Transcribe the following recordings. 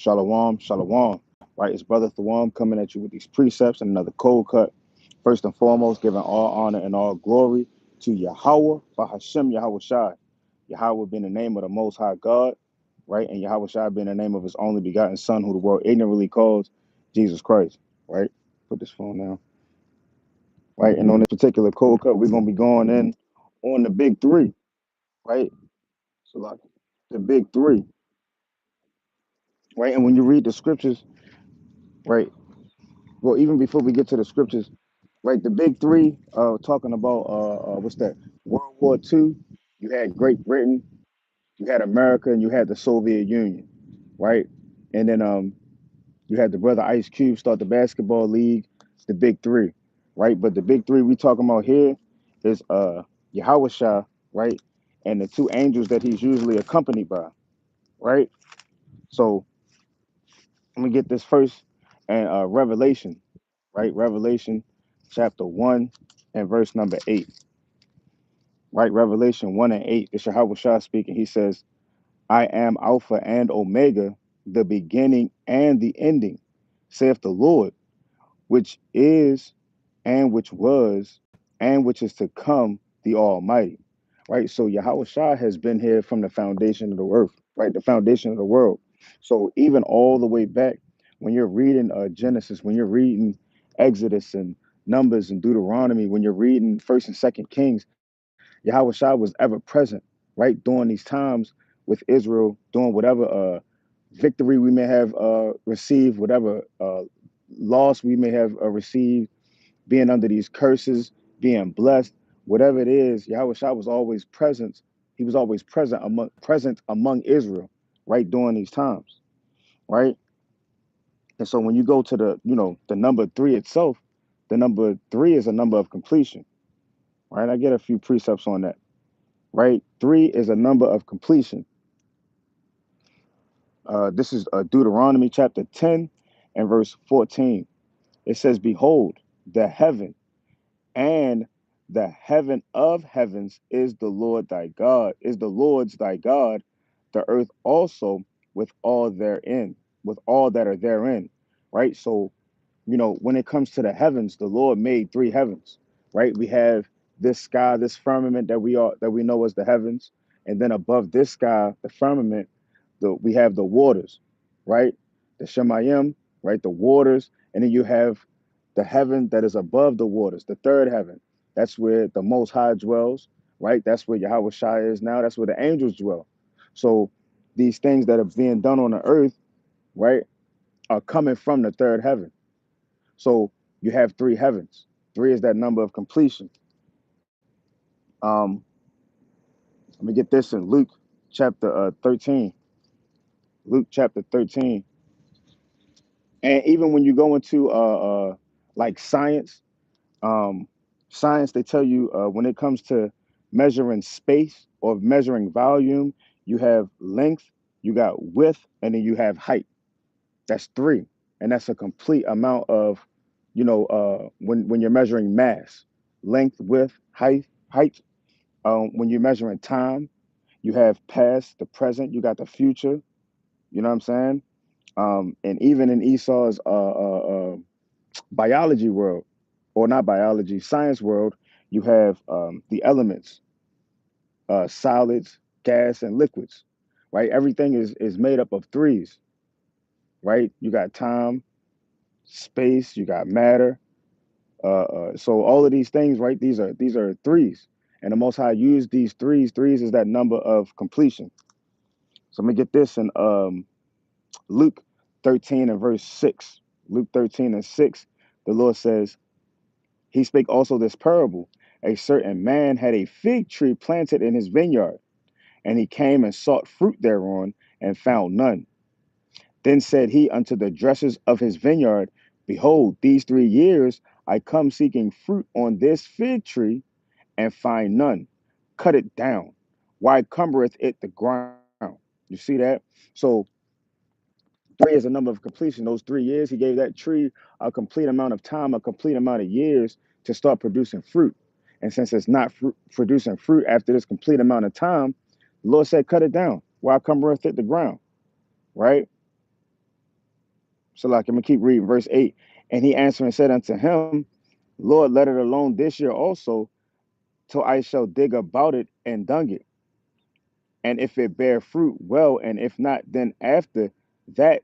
Shalom, shalom. Right, it's Brother Thawam coming at you with these precepts and another cold cut. First and foremost, giving all honor and all glory to Yahweh, Bahashem Yahweh Shai. Yahweh being the name of the Most High God, right? And Yahweh Shai being the name of his only begotten Son, who the world ignorantly calls Jesus Christ, right? Put this phone down, right? And on this particular cold cut, we're going to be going in on the big three, right? So, like, the big three, right? And when you read the scriptures, right? Well, even before we get to the scriptures, right? The big three, talking about what's that? World War II. You had Great Britain, you had America, and you had the Soviet Union, right? And then you had the brother Ice Cube start the basketball league. It's the big three, right? But the big three we talking about here is Yahweh Shah, right? And the two angels that he's usually accompanied by, right? So let me get this first and Revelation, right? Revelation chapter 1 and verse number 8, right? Revelation 1 and 8. It's Yahweh Shah speaking. He says, I am Alpha and Omega, the beginning and the ending, saith the Lord, which is and which was and which is to come, the Almighty. Right? So Yahweh Shah has been here from the foundation of the earth, right? The foundation of the world. So even all the way back, when you're reading Genesis, when you're reading Exodus and Numbers and Deuteronomy, when you're reading First and Second Kings, Yahweh Shah was ever present, right? During these times with Israel, doing whatever victory we may have received, whatever loss we may have received, being under these curses, being blessed, whatever it is, Yahweh Shah was always present. He was always present among Israel, right, during these times, right? And so when you go to the number three itself, the number three is a number of completion, right? I get a few precepts on that, right? Three is a number of completion. This is Deuteronomy chapter 10 and verse 14. It says, Behold, the heaven and the heaven of heavens is the Lord thy God, is the Lord's thy God, the earth also with all that are therein. Right? So, when it comes to the heavens, the Lord made three heavens, right? We have this sky, this firmament that we know as the heavens, and then above this sky, the firmament, we have the waters, right? The Shemayim, right? The waters, and then you have the heaven that is above the waters, the third heaven. That's where the Most High dwells, right? That's where Yahweh Shai is now. That's where the angels dwell. So these things that are being done on the earth, right, are coming from the third heaven. So you have three heavens. Three is that number of completion. Um, Let me get this in Luke chapter 13. Luke chapter 13. And even when you go into like um, science, they tell you when it comes to measuring space or measuring volume, you have length, you got width, and then you have height. That's three, and that's a complete amount of, when you're measuring mass, length, width, height. When you're measuring time, you have past, the present, you got the future. You know what I'm saying? And even in Esau's biology world, or not biology, science world, you have the elements, solids, gas, and liquids, right? Everything is made up of threes, right? You got time, space, you got matter. So all of these things, right? These are threes, and the Most High used these threes. Threes is that number of completion. So let me get this in Luke 13 and verse 6. Luke 13 and 6, the Lord says, He spake also this parable. A certain man had a fig tree planted in his vineyard, and he came and sought fruit thereon, and found none. Then said he unto the dressers of his vineyard, Behold, these 3 years I come seeking fruit on this fig tree, and find none. Cut it down. Why cumbereth it the ground? You see that? So three is a number of completion. Those 3 years, he gave that tree a complete amount of time, a complete amount of years to start producing fruit. And since it's not producing fruit after this complete amount of time, the Lord said, cut it down. Why cumbereth it the ground? Right? So like I'm gonna keep reading verse 8. And he answered and said unto him, Lord, let it alone this year also, till I shall dig about it and dung it. And if it bear fruit, well, and if not, then after that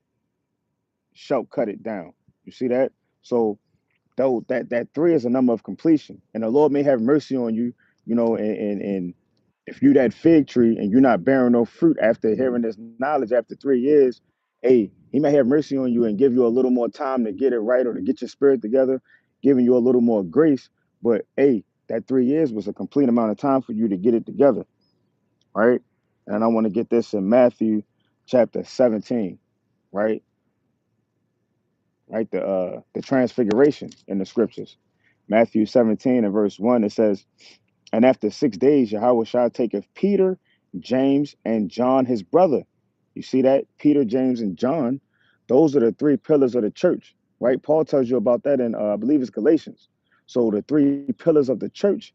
shall cut it down. You see that? So though that three is a number of completion. And the Lord may have mercy on you, and if you that fig tree and you're not bearing no fruit after hearing this knowledge after 3 years, hey, he may have mercy on you and give you a little more time to get it right or to get your spirit together, giving you a little more grace. But hey, that 3 years was a complete amount of time for you to get it together, right? And I want to get this in Matthew chapter 17, right? Right, the transfiguration in the scriptures. Matthew 17 and verse 1, it says, and after 6 days, Yahweh Shah taketh Peter, James, and John, his brother. You see that? Peter, James, and John, those are the three pillars of the church, right? Paul tells you about that in, I believe it's Galatians. So the three pillars of the church,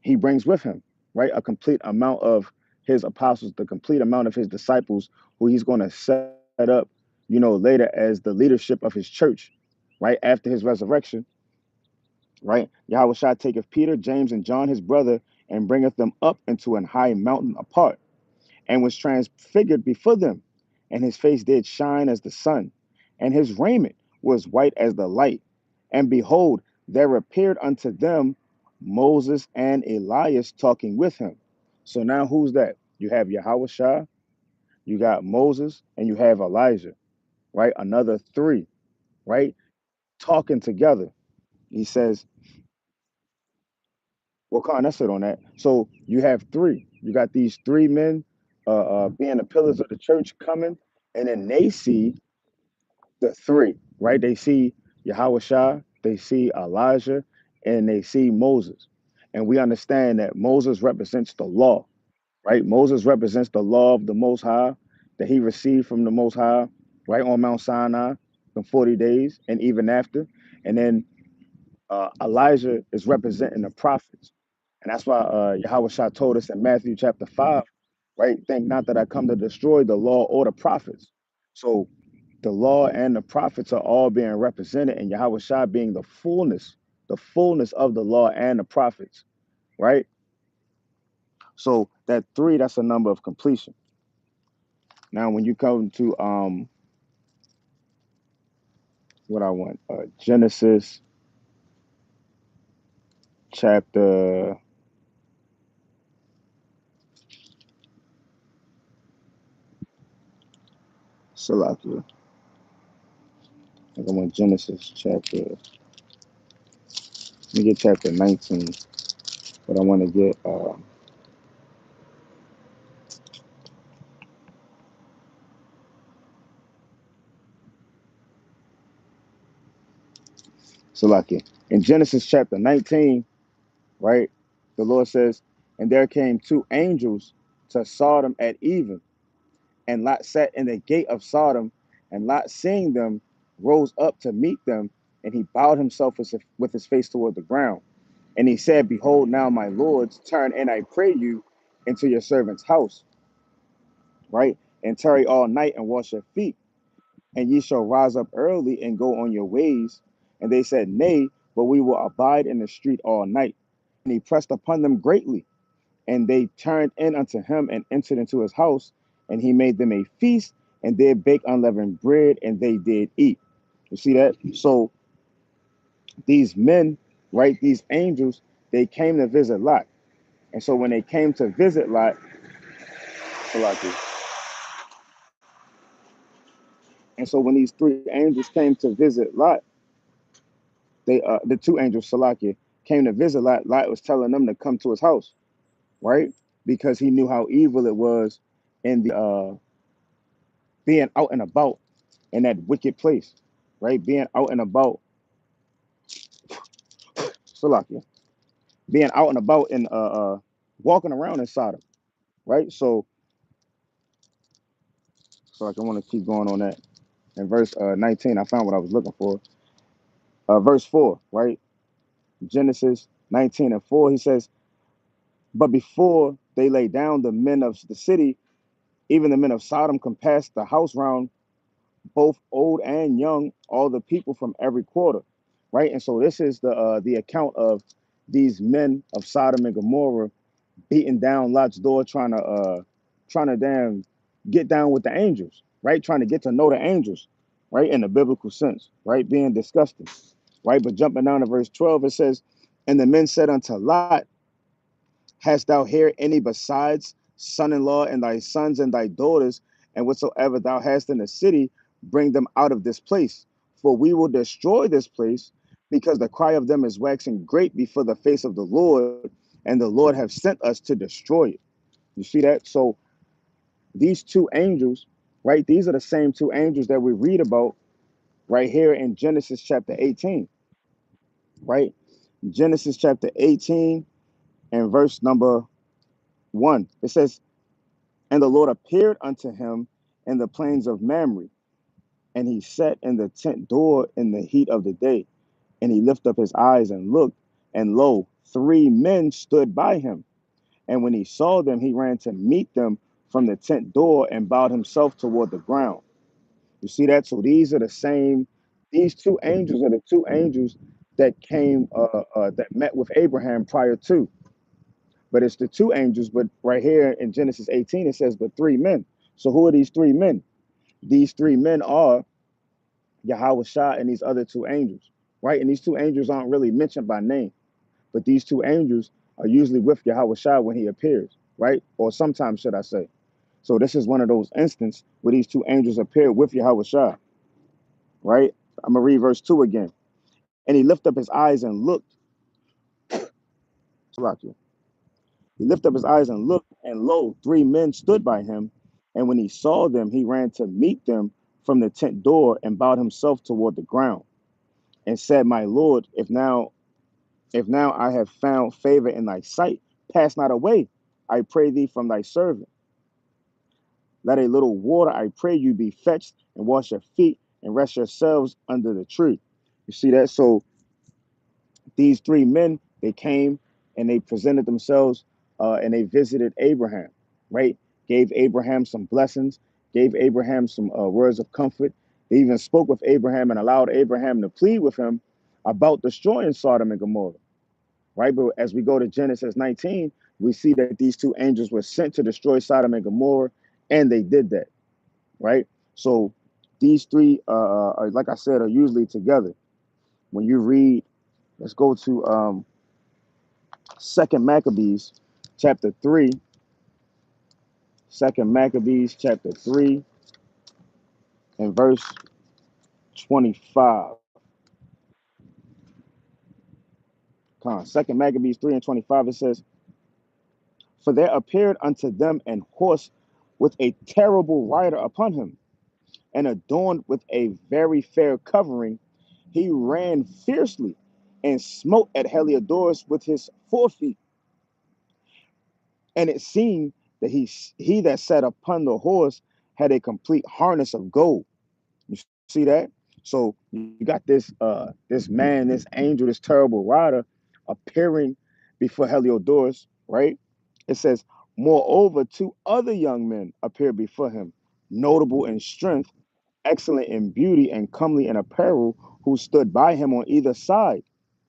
he brings with him, right? A complete amount of his apostles, the complete amount of his disciples, who he's going to set up, later as the leadership of his church, right? After his resurrection, right? Yahweh Shah taketh Peter, James, and John his brother, and bringeth them up into an high mountain apart, and was transfigured before them. And his face did shine as the sun, and his raiment was white as the light. And behold, there appeared unto them Moses and Elias talking with him. So now who's that? You have Yahweh Shah, you got Moses, and you have Elijah, right? Another three, right? Talking together. He says, well, Khan, that's it on that. So you have three. You got these three men being the pillars of the church coming, and then they see the three, right? They see Yahweh Shah, they see Elijah, and they see Moses. And we understand that Moses represents the law, right? Moses represents the law of the Most High that he received from the Most High, right on Mount Sinai in 40 days and even after. And then Elijah is representing the prophets. And that's why Yahweh Shah told us in Matthew chapter 5, right? Think not that I come to destroy the law or the prophets. So the law and the prophets are all being represented, and Yahweh Shah being the fullness of the law and the prophets, right? So that three, that's a number of completion. Now, when you come to what I want, Genesis chapter, Salakia. I think I want Genesis chapter, let me get chapter 19, but I want to get Salakia. In Genesis chapter 19, right, the Lord says, and there came two angels to Sodom at even, and Lot sat in the gate of Sodom, and Lot, seeing them, rose up to meet them, and he bowed himself with his face toward the ground. And he said, behold, now my lords, turn, and I pray you, into your servant's house, right, and tarry all night and wash your feet, and ye shall rise up early and go on your ways. And they said, nay, but we will abide in the street all night. And he pressed upon them greatly, and they turned in unto him and entered into his house, and he made them a feast, and did bake unleavened bread, and they did eat. You see that? So these men, right, these angels, they came to visit Lot. And so when they came to visit Lot, and so when these three angels came to visit Lot, the two angels, Salakia, came to visit Lot. Lot was telling them to come to his house, right? Because he knew how evil it was in the being out and about in that wicked place, right? Being out and about, Salakia, being out and about and walking around in Sodom, right? So like I want to keep going on that. In verse 19, I found what I was looking for. Verse 4, right? Genesis 19 and 4, he says, but before they lay down, the men of the city, even the men of Sodom, compassed the house round both old and young, all the people from every quarter, right? And so this is the account of these men of Sodom and Gomorrah beating down Lot's door, trying to damn get down with the angels, right? Trying to get to know the angels, right? In the biblical sense, right? Being disgusting, right? But jumping down to verse 12, it says, "And the men said unto Lot, Hast thou here any besides son-in-law and thy sons and thy daughters, and whatsoever thou hast in the city, bring them out of this place. For we will destroy this place, because the cry of them is waxing great before the face of the Lord, and the Lord have sent us to destroy it." You see that? So these two angels, right? These are the same two angels that we read about right here in Genesis chapter 18, right? Genesis chapter 18 and verse number 1. It says, "And the Lord appeared unto him in the plains of Mamre, and he sat in the tent door in the heat of the day. And he lifted up his eyes and looked, and lo, three men stood by him. And when he saw them, he ran to meet them from the tent door and bowed himself toward the ground." You see that? So these are the same, these two angels are the two angels that came, that met with Abraham prior to. But it's the two angels, but right here in Genesis 18, it says, "But three men." So who are these three men? These three men are Yahweh Shah and these other two angels, right? And these two angels aren't really mentioned by name, but these two angels are usually with Yahweh Shah when he appears, right? Or sometimes, should I say. So this is one of those instances where these two angels appear with Yahweh Shah, right? I'm going to read verse 2 again. "And he lifted up his eyes and looked." He lifted up his eyes and looked, and lo, three men stood by him. And when he saw them, he ran to meet them from the tent door and bowed himself toward the ground and said, "My Lord, if now I have found favor in thy sight, pass not away, I pray thee, from thy servant. Let a little water, I pray you, be fetched, and wash your feet, and rest yourselves under the tree." You see that? So these three men, they came and they presented themselves, and they visited Abraham, right? Gave Abraham some blessings, gave Abraham some words of comfort. They even spoke with Abraham and allowed Abraham to plead with him about destroying Sodom and Gomorrah, right? But as we go to Genesis 19, we see that these two angels were sent to destroy Sodom and Gomorrah, and they did that, right? So these three, like I said, are usually together. When you read, let's go to Second Maccabees, chapter 3. Second Maccabees, chapter 3, and verse 25. Second Maccabees 3 and 25, it says, "For there appeared unto them an horse with a terrible rider upon him, and adorned with a very fair covering. He ran fiercely and smote at Heliodorus with his forefeet. And it seemed that he that sat upon the horse had a complete harness of gold." You see that? So you got this man, this angel, this terrible rider appearing before Heliodorus, right? It says, "Moreover, two other young men appeared before him, notable in strength, excellent in beauty, and comely in apparel, who stood by him on either side."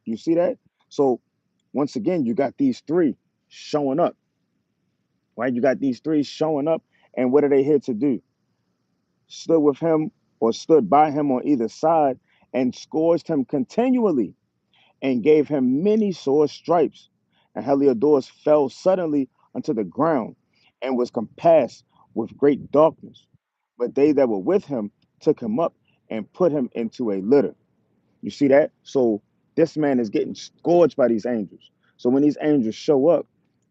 You see that? So once again, you got these three showing up, right? You got these three showing up, and what are they here to do? Stood with him, or stood by him on either side, and scourged him continually, and gave him many sore stripes. And Heliodorus fell suddenly unto the ground, and was compassed with great darkness. But they that were with him took him up and put him into a litter. You see that? So this man is getting scourged by these angels. So when these angels show up,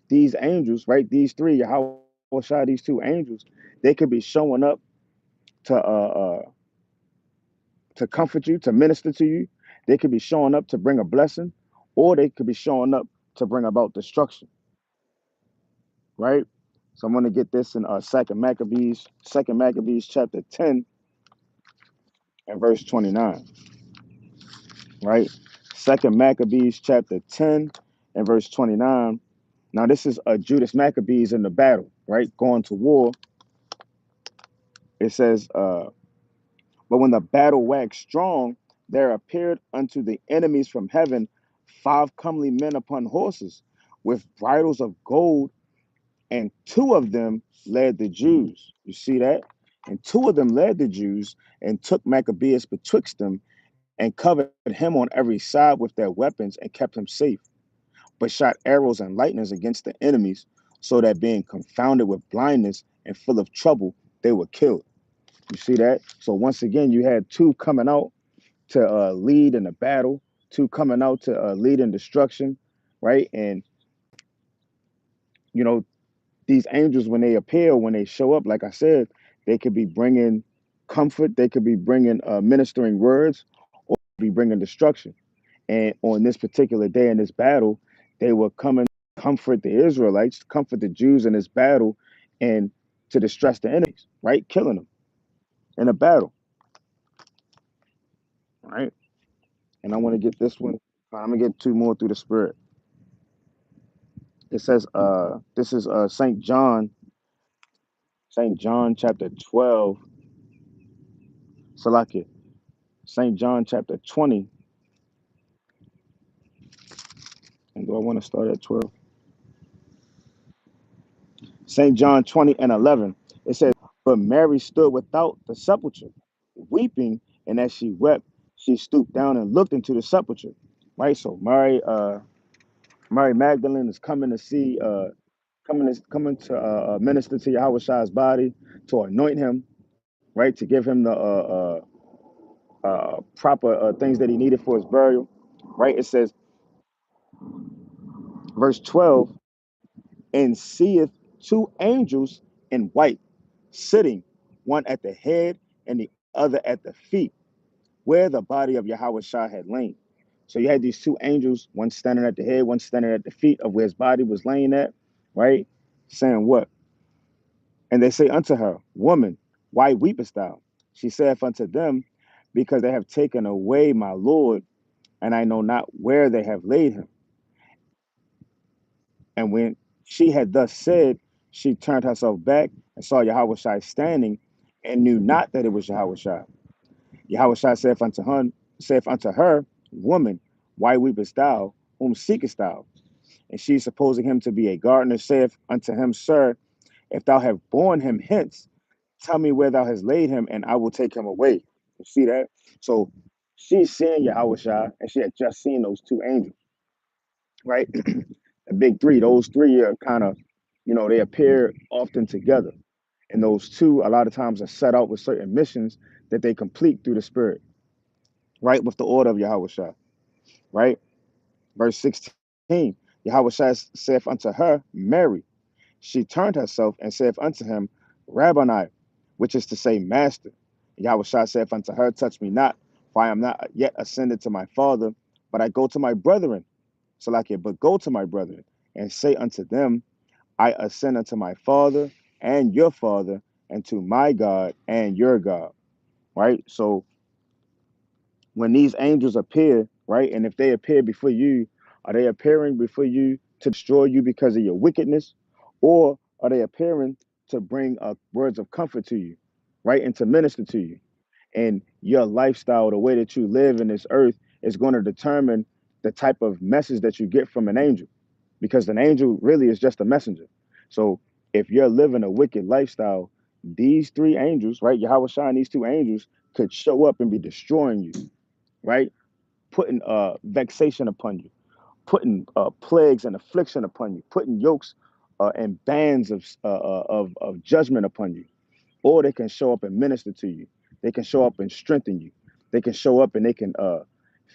these angels, right? These three, Yahweh Shai, these two angels, they could be showing up to to comfort you, to minister to you. They could be showing up to bring a blessing, or they could be showing up to bring about destruction, right? So I'm going to get this in Second Maccabees chapter 10 and verse 29, right? Second Maccabees chapter 10 and verse 29. Now this is Judas Maccabees in the battle, right? Going to war. It says, But when the battle waxed strong, there appeared unto the enemies from heaven 5 comely men upon horses, with bridles of gold, and 2 of them led the Jews. You see that? And 2 of them led the Jews, and took Maccabeus betwixt them, and covered him on every side with their weapons, and kept him safe, but shot arrows and lightnings against the enemies, so that being confounded with blindness and full of trouble, they were killed. You see that? So once again, you had 2 coming out to lead in the battle, 2 coming out to lead in destruction, right? And you know, these angels, when they appear, when they show up, like I said, they could be bringing comfort, they could be bringing ministering words, or be bringing destruction. And on this particular day in this battle, they were coming to comfort the Israelites, comfort the Jews in this battle, and to distress the enemies, right? Killing them in a battle, right? And I want to get this one. I'm gonna get 2 more through the spirit. It says, this is Saint John chapter 12, Salakia, Saint John chapter 20, and do I want to start at 12? Saint John 20 and 11. It says, but Mary stood without the sepulchre, weeping, and as she wept, she stooped down and looked into the sepulchre. Right. So Mary Magdalene is coming to see, coming to minister to Yahweh Shai's body, to anoint him, right, to give him the proper things that he needed for his burial. Right. It says, verse 12, and seeth 2 angels in white, sitting, one at the head and the other at the feet, where the body of Yahweh Shah had lain. So you had these 2 angels, one standing at the head, one standing at the feet of where his body was laying at, right? Saying what? And they say unto her, woman, why weepest thou? She saith unto them, because they have taken away my Lord, and I know not where they have laid him. And when she had thus said, she turned herself back and saw Yahweh Shai standing, and knew not that it was Yahweh Shai. Yahweh Shai saith unto her, woman, why weepest thou? Whom seekest thou? And she, supposing him to be a gardener, saith unto him, Sir, if thou have borne him hence, tell me where thou hast laid him, and I will take him away. You see that? So she's seeing Yahweh Shai, and she had just seen those 2 angels, right? The big three, those three are kind of, they appear often together. And those two, a lot of times, are set out with certain missions that they complete through the Spirit, right? With the order of Yahweh Shai, right? Verse 16, Yahweh Shai saith unto her, Mary. She turned herself and saith unto him, Rabboni, which is to say, Master. Yahweh Shai saith unto her, touch me not, for I am not yet ascended to my Father, but I go to my brethren. So like it, but go to my brethren and say unto them, I ascend unto my Father and your Father, and to my God and your God. Right? So when these angels appear, right, and if they appear before you, are they appearing before you to destroy you because of your wickedness, or are they appearing to bring words of comfort to you, right, and to minister to you? And your lifestyle, the way that you live in this earth, is going to determine the type of message that you get from an angel, because an angel really is just a messenger. So if you're living a wicked lifestyle, these 3 angels, right, Yahweh Shai and these 2 angels could show up and be destroying you, right? Putting vexation upon you, putting plagues and affliction upon you, putting yokes and bands of judgment upon you. Or they can show up and minister to you. They can show up and strengthen you. They can show up and they can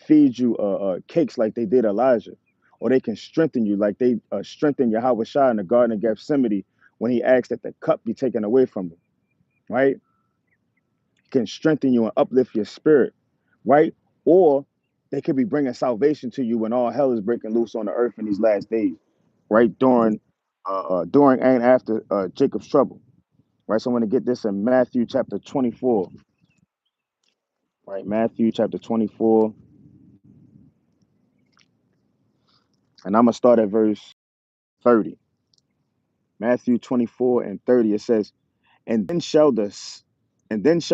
feed you cakes like they did Elijah. Or they can strengthen you like they strengthened Yahweh Shai in the Garden of Gethsemane when he asked that the cup be taken away from him, right? Can strengthen you and uplift your spirit, right? Or they could be bringing salvation to you when all hell is breaking loose on the earth in these last days, right? During and after Jacob's trouble, right? So I'm going to get this in Matthew chapter 24, right? Matthew chapter 24, and I'm going to start at verse 30. Matthew 24 and 30, it says, and then shall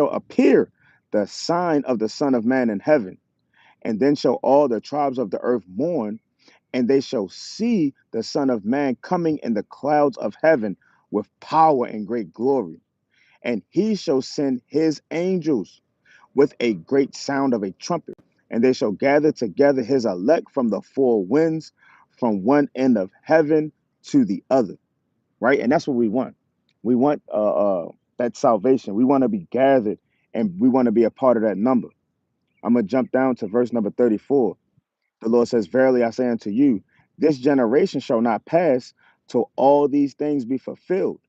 appear the sign of the Son of Man in heaven. And then shall all the tribes of the earth mourn, and they shall see the Son of Man coming in the clouds of heaven with power and great glory. And he shall send his angels with a great sound of a trumpet, and they shall gather together his elect from the four winds, from one end of heaven to the other. Right, and that's what we want. We want that salvation. We want to be gathered, and we want to be a part of that number. I'm gonna jump down to verse number 34. The Lord says, "Verily I say unto you, this generation shall not pass till all these things be fulfilled.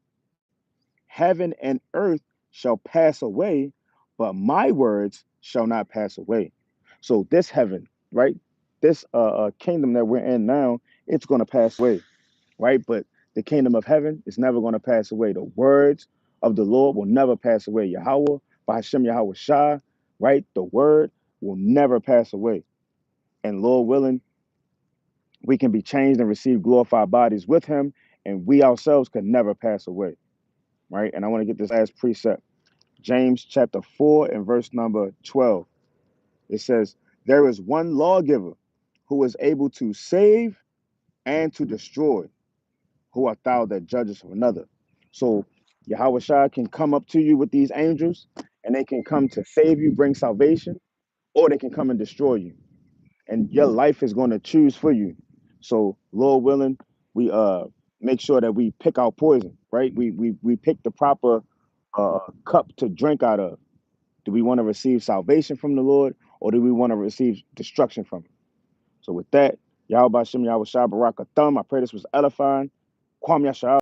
Heaven and earth shall pass away, but my words shall not pass away." So this heaven, right? This kingdom that we're in now, it's going to pass away, right? But the kingdom of heaven is never going to pass away. The words of the Lord will never pass away. Yahweh, by Hashem Yahweh Shah, right? The word will never pass away. And Lord willing, we can be changed and receive glorified bodies with him, and we ourselves can never pass away, right? And I want to get this last precept. James chapter 4 and verse number 12. It says, "There is one lawgiver who is able to save and to destroy. Who art thou that judgest another?" So Yahweh Shai can come up to you with these angels, and they can come to save you, bring salvation, or they can come and destroy you. And your life is going to choose for you. So Lord willing, we make sure that we pick our poison, right? We pick the proper cup to drink out of. Do we want to receive salvation from the Lord, or do we want to receive destruction from him? So with that, Yahweh Bashem Yahweh Shai Barak Atham, I pray this was edifying. Kwam Yashar.